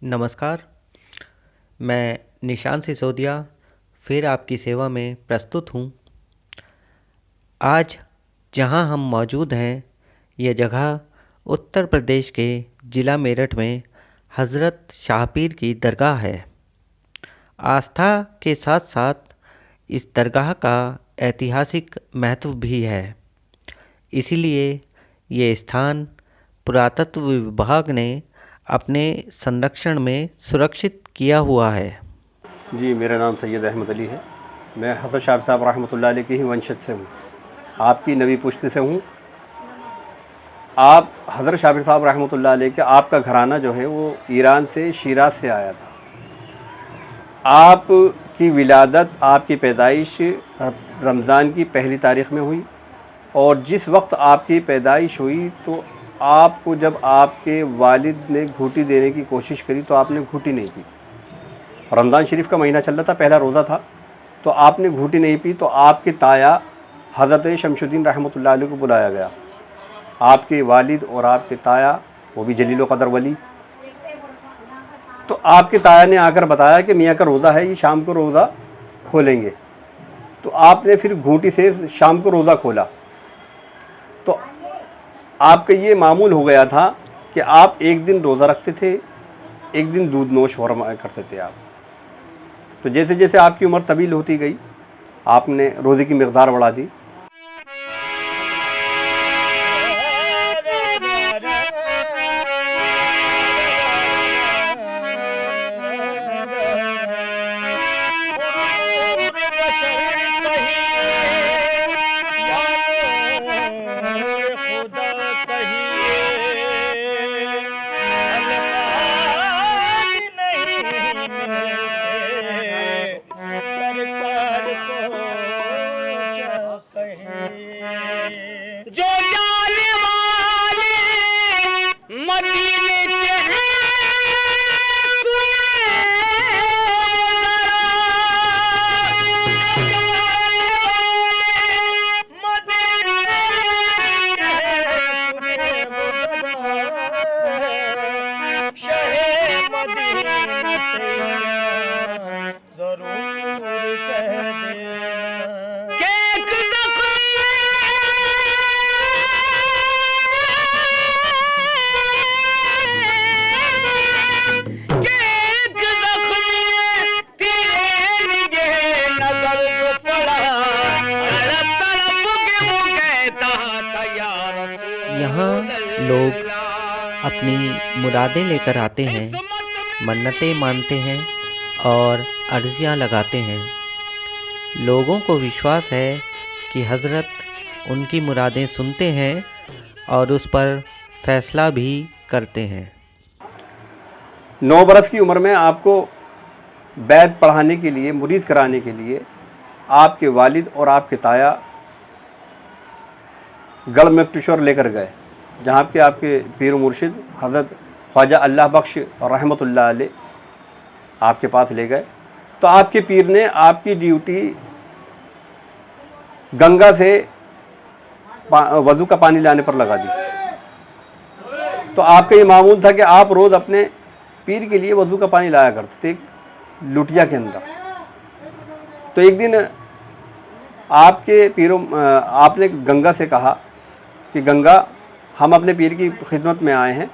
नमस्कार। मैं निशान सिसोदिया फिर आपकी सेवा में प्रस्तुत हूँ। आज जहाँ हम मौजूद हैं यह जगह उत्तर प्रदेश के ज़िला मेरठ में हज़रत शाहपीर की दरगाह है। आस्था के साथ साथ इस दरगाह का ऐतिहासिक महत्व भी है। इसीलिए ये स्थान पुरातत्व विभाग ने अपने संरक्षण में सुरक्षित किया हुआ है। जी, मेरा नाम सैयद अहमद अली है। मैं हज़रत शाह साहब रहमतुल्लाह अलैह के ही वंशज से हूँ, आपकी नवी पुश्त से हूँ। आप हज़रत शाह साहब रहमतुल्लाह अलैह के आपका घराना जो है वो ईरान से शिराज से आया था। आपकी विलादत, आपकी पैदाइश रमज़ान की पहली तारीख़ में हुई और जिस वक्त आपकी पैदाइश हुई तो आपको जब आपके वालिद ने घूटी देने की कोशिश करी तो आपने घूटी नहीं पी। रमज़ान शरीफ का महीना चल रहा था, पहला रोज़ा था, तो आपने घूटी नहीं पी। तो आपके ताया हज़रत शमशुद्दीन रहमतुल्लाह अलैह को बुलाया गया। आपके वालिद और आपके ताया वो भी जलील क़दर वली। तो आपके ताया ने आकर बताया कि मियाँ का रोज़ा है, ये शाम को रोज़ा खोलेंगे। तो आपने फिर घूटी से शाम को रोज़ा खोला। तो आपका ये मामूल हो गया था कि आप एक दिन रोज़ा रखते थे, एक दिन दूध नोश फरमाया करते थे आप। तो जैसे जैसे आपकी उम्र तवील होती गई आपने रोज़े की मिक़दार बढ़ा दी। यहाँ लोग अपनी मुरादें लेकर आते हैं, मन्नतें मानते हैं और अर्ज़ियाँ लगाते हैं। लोगों को विश्वास है कि हज़रत उनकी मुरादें सुनते हैं और उस पर फ़ैसला भी करते हैं। 9 बरस की उम्र में आपको बैत पढ़ाने के लिए, मुरीद कराने के लिए आपके वालिद और आपके ताया गढ़ मक्तेश्वर लेकर गए, जहाँ पे आपके पीर मुर्शिद हज़रत ख्वाजा अल्लाह बख्श रहमतुल्लाह अलैह आपके पास ले गए। तो आपके पीर ने आपकी ड्यूटी गंगा से वज़ू का पानी लाने पर लगा दी। तो आपका ये मामूल था कि आप रोज़ अपने पीर के लिए वज़ू का पानी लाया करते थे एक लुटिया के अंदर। तो एक दिन आपके पीरों आपने गंगा से कहा कि गंगा, हम अपने पीर की खिदमत में आए हैं,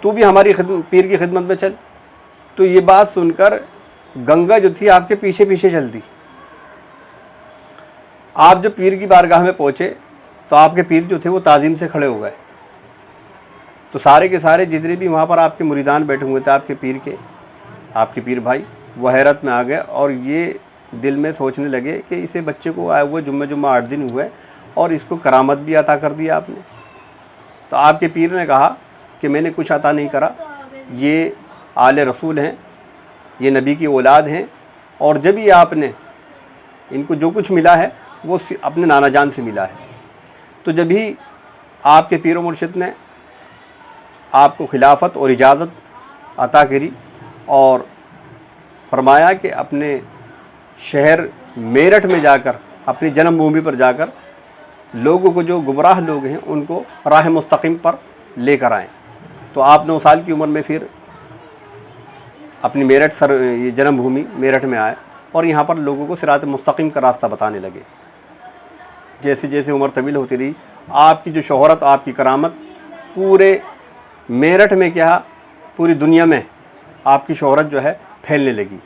तू भी हमारी पीर की खिदमत में चल। तो ये बात सुनकर गंगा जो थी आपके पीछे पीछे चल दी। आप जब पीर की बारगाह में पहुँचे तो आपके पीर जो थे वो ताज़ीम से खड़े हो गए। तो सारे के सारे जितने भी वहाँ पर आपके मुरीदान बैठे हुए थे आपके पीर भाई, वो हैरत में आ गए और ये दिल में सोचने लगे कि इसे बच्चे को आए हुए जुम्मा 8 दिन हुए और इसको करामत भी अता कर दिया आपने। तो आपके पीर ने कहा कि मैंने कुछ अता नहीं करा, ये आले रसूल हैं, ये नबी की औलाद हैं और जब ही आपने इनको जो कुछ मिला है वो अपने नाना जान से मिला है। तो जब ही आपके पीर मुर्शिद ने आपको खिलाफत और इजाज़त अता करी और फरमाया कि अपने शहर मेरठ में जाकर, अपनी जन्मभूमि पर जाकर लोगों को, जो गुमराह लोग हैं, उनको राह मुस्तकीम पर लेकर आएँ। तो आप 9 साल की उम्र में फिर अपनी मेरठ ये जन्म भूमि मेरठ में आए और यहाँ पर लोगों को सिरात मुस्तकीम का रास्ता बताने लगे। जैसे जैसे उम्र तवील होती रही, आपकी जो शोहरत, आपकी करामत पूरे मेरठ में क्या पूरी दुनिया में आपकी शोहरत जो है फैलने लगी।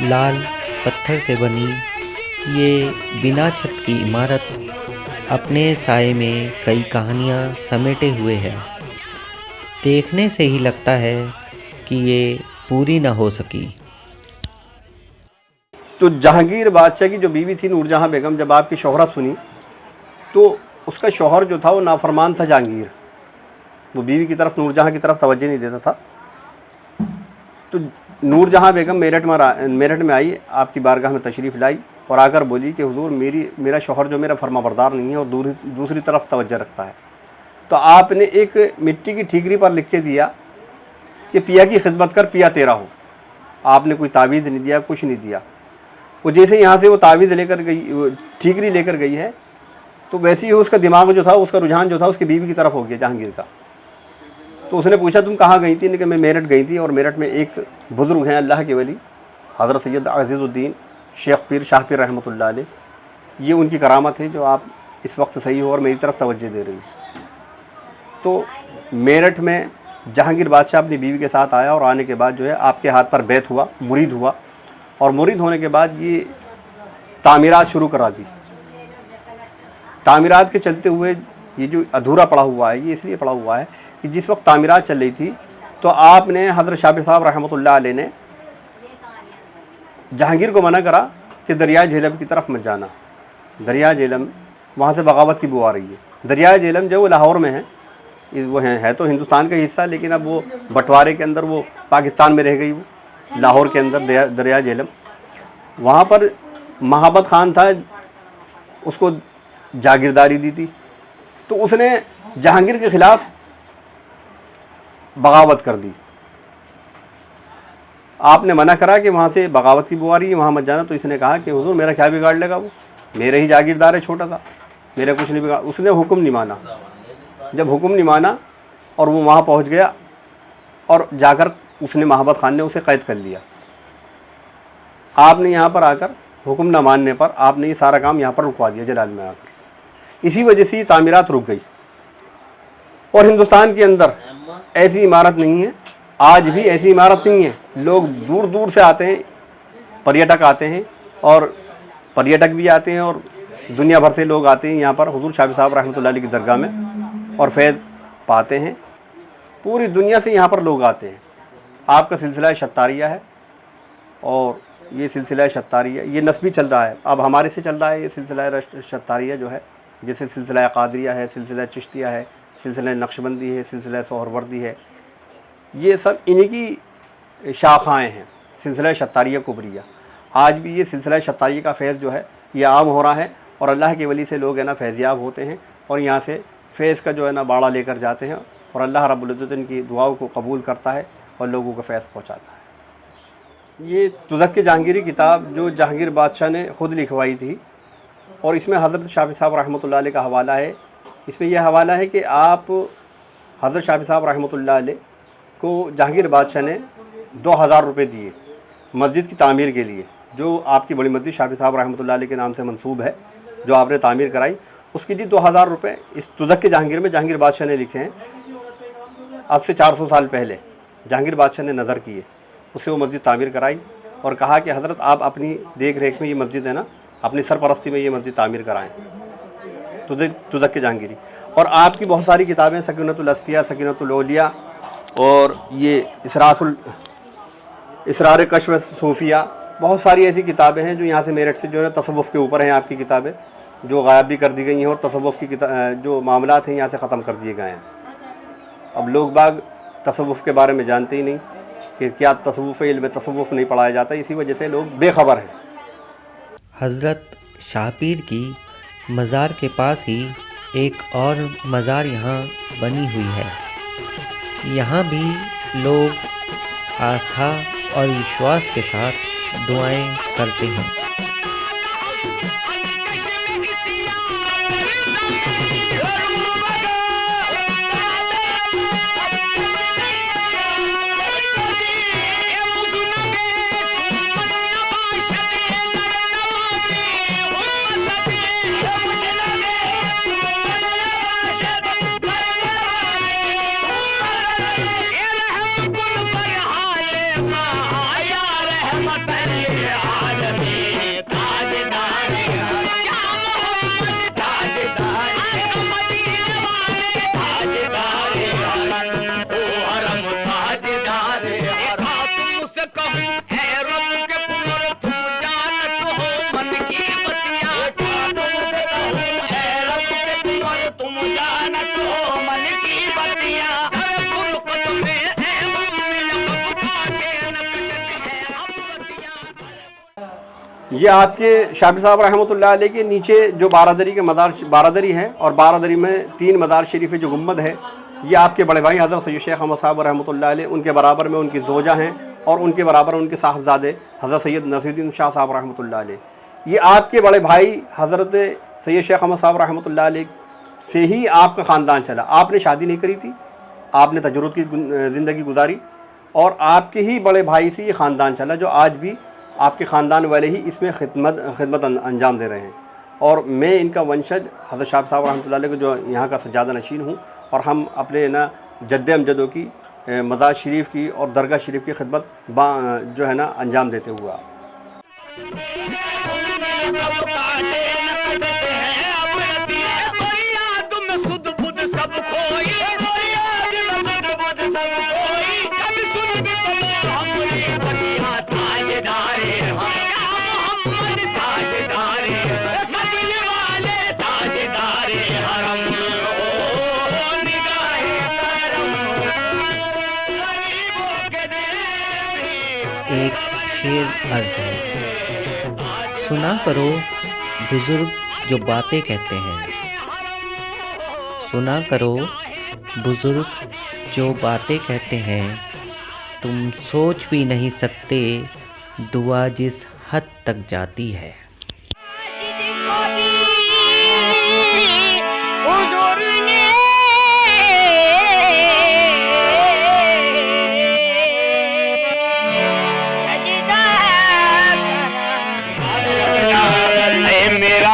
लाल पत्थर से बनी ये बिना छत की इमारत अपने साए में कई कहानियाँ समेटे हुए है। देखने से ही लगता है कि ये पूरी न हो सकी। तो जहांगीर बादशाह की जो बीवी थी नूरजहां बेगम, जब आपकी शोहरत सुनी तो उसका शौहर जो था वो नाफरमान था जहांगीर। वो बीवी की तरफ, नूरजहां की तरफ तवज्जो नहीं देता था। तो नूरजहां बेगम मेरठ में आई, आपकी बारगाह में तशरीफ़ लाई और आकर बोली कि हुजूर मेरा शौहर जो मेरा फर्माबरदार नहीं है और दूसरी तरफ तवज्जो रखता है। तो आपने एक मिट्टी की ठीकरी पर लिख के दिया कि पिया की खिदमत कर, पिया तेरा हो। आपने कोई तावीज़ नहीं दिया, कुछ नहीं दिया। वो जैसे यहाँ से वो तावीज़ लेकर गई, ठीकरी लेकर गई है, तो वैसे ही उसका दिमाग जो था, उसका रुझान जो था उसकी बीवी की तरफ हो गया, जहांगीर का। तो उसने पूछा तुम कहाँ गई थी? कि मैं मेरठ गई थी और मेरठ में एक बुज़ुर्ग हैं अल्लाह के वली हज़रत सैयद अज़ीज़ुद्दीन शेख पीर शाह पीर रहमतुल्लाह अलैह, ये उनकी करामत है जो आप इस वक्त सही हो और मेरी तरफ तवज्जो दे रही हो। तो मेरठ में जहांगीर बादशाह अपनी बीवी के साथ आया और आने के बाद जो है आपके हाथ पर बैत हुआ, मुरीद हुआ, और मुरीद होने के बाद ये तामीरात शुरू करा दी। तामीरात के चलते हुए ये जो अधूरा पड़ा हुआ है, ये इसलिए पड़ा हुआ है कि जिस वक्त तामीरात चल रही थी तो आपने हज़रत शाह साहब रहमतुल्लाह अलैह ने जहांगीर को मना करा कि दरिया झेलम की तरफ मत जाना। दरिया झेलम वहाँ से बगावत की बू आ रही है। दरिया झेलम जो वो लाहौर में है, वो है तो हिंदुस्तान का हिस्सा, लेकिन अब वो बंटवारे के अंदर वो पाकिस्तान में रह गई। वो लाहौर के अंदर दरिया झेलम, वहाँ पर महाबत खान था, उसको जागीरदारी दी थी। तो उसने जहांगीर के ख़िलाफ़ बगावत कर दी। आपने मना करा कि वहाँ से बगावत की बुआ रही है, वहाँ मत जाना। तो इसने कहा कि हुजूर मेरा क्या बिगाड़ लेगा, वो मेरे ही जागीरदार है, छोटा था, मेरा कुछ नहीं बिगाड़। उसने हुक्म नहीं माना। जब हुक्म नहीं माना और वो वहाँ पहुँच गया और जाकर उसने महाबत खान ने उसे कैद कर लिया। आपने यहाँ पर आकर हुक्म न मानने पर आपने ये सारा काम यहाँ पर रुकवा दिया जलाल में आकर। इसी वजह से तामीरात रुक गई। और हिंदुस्तान के अंदर ऐसी इमारत नहीं है, आज भी ऐसी इमारत नहीं है। लोग दूर दूर से आते हैं, पर्यटक आते हैं, और पर्यटक भी आते हैं और दुनिया भर से लोग आते हैं यहाँ पर हुजूर शाह साहब रहमतुल्लाह अलैह की दरगाह में और फैज़ पाते हैं। पूरी दुनिया से यहाँ पर लोग आते हैं। आपका सिलसिला शत्तारिया है, और ये सिलसिला शत्तारिया ये नस्बी चल रहा है, अब हमारे से चल रहा है ये सिलसिला शत्तारिया जो है, जैसे सिलसिला कादरिया है, सिलसिला चिश्तिया है, सिलसिला नक्शबंदी है, सिलसिला सोहरवर्दी है, ये सब इन्हीं की शाखाएँ हैं सिलसिला शत्तारिया कुबरिया। आज भी ये सिलसिला शत्तारिया का फैज़ जो है ये आम हो रहा है, और अल्लाह के वली से लोग है ना फैज़याब होते हैं, और यहाँ से फैज़ का जो है ना बाड़ा लेकर जाते हैं, और अल्लाह रब्बुल इज़्ज़त इनकी दुआओं को कबूल करता है और लोगों को फैज़ पहुँचाता है। ये तुज़क्के जहांगीरी किताब जो जहांगीर बादशाह ने ख़ुद लिखवाई थी, और इसमें हज़रत शाफ़ी साहब रहमतुल्लाह अलैह का हवाला है। इसमें यह हवाला है कि आप हज़रत शाफ़ी साहब रहमतुल्लाह अलैह को जहांगीर बादशाह ने 2000 रुपये दिए मस्जिद की तामीर के लिए, जो आपकी बड़ी मस्जिद शाफ़ी साहब रहमतुल्लाह अलैह के नाम से मंसूब है, जो आपने तामीर कराई, उसकी जी 2000 रुपये इस तुज़क्के जहांगीर में जहांगीर बादशाह ने लिखे हैं। अब से 400 साल पहले जहांगीर बादशाह ने नज़र किए, उससे वो मस्जिद तामीर कराई, और कहा कि हज़रत आप अपनी देख रेख में ये मस्जिद है ना, अपनी सरपरस्ती में ये मस्जिद तामीर कराएँ, तुज़क्के जहांगीरी। और आपकी बहुत सारी किताबें, सकीनतुल असफिया, सकीनतुल औलिया, और ये इसरार कश्फ सूफिया, बहुत सारी ऐसी किताबें हैं जो यहाँ से मेरठ से जो है तसव्वुफ़ के ऊपर हैं आपकी किताबें, जो गायब भी कर दी गई हैं, और तसव्वुफ़ की जो मामलात हैं यहाँ से ख़त्म कर दिए गए हैं। अब लोग बाग तसव्वुफ़ के बारे में जानते ही नहीं कि क्या तसव्वुफ़, इल्म तसव्वुफ़ नहीं पढ़ाया जाता, इसी वजह से लोग बेखबर हैं। हज़रत शाहपीर की मज़ार के पास ही एक और मज़ार यहाँ बनी हुई है। यहाँ भी लोग आस्था और विश्वास के साथ दुआएं करते हैं। ये आपके शाफ़ी साहब रहमतुल्लाह अलैह के नीचे जो बारादरी के मज़ार, बारादरी है, और बारादरी में 3 मज़ार शरीफ जो गुम्बद है, ये आपके बड़े भाई हज़रत सैयद शेख अहमद साहब रहमतुल्लाह अलैह, उनके बराबर में उनकी ज़ोजा हैं, और उनके बराबर उनके साहबजादे हज़रत सैयद नसीरुद्दीन शाह साहब रहमतुल्लाह अलैह। ये आपके बड़े भाई हज़रत सैयद शेख अहमद साहब रहमतुल्लाह अलैह से ही आपका ख़ानदान चला। आपने शादी नहीं करी थी, आपने तजर्रुद की ज़िंदगी गुजारी, और आपके ही बड़े भाई से ये ख़ानदान चला, जो आज भी आपके ख़ानदान वाले ही इसमें खिदमत अंजाम दे रहे हैं। और मैं इनका वंशज हज़रत शाह साहब रहमतुल्लाह अलैह को जो यहाँ का सज्जादा नशीन हूँ, और हम अपने ना जद्द अमजदों की मज़ार शरीफ की और दरगाह शरीफ की खिदमत जो है ना अंजाम देते हुए एक शेर अर्ज है। सुना करो बुजुर्ग जो बातें कहते हैं, सुना करो बुजुर्ग जो बातें कहते हैं, तुम सोच भी नहीं सकते दुआ जिस हद तक जाती है।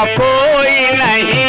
कोई नहीं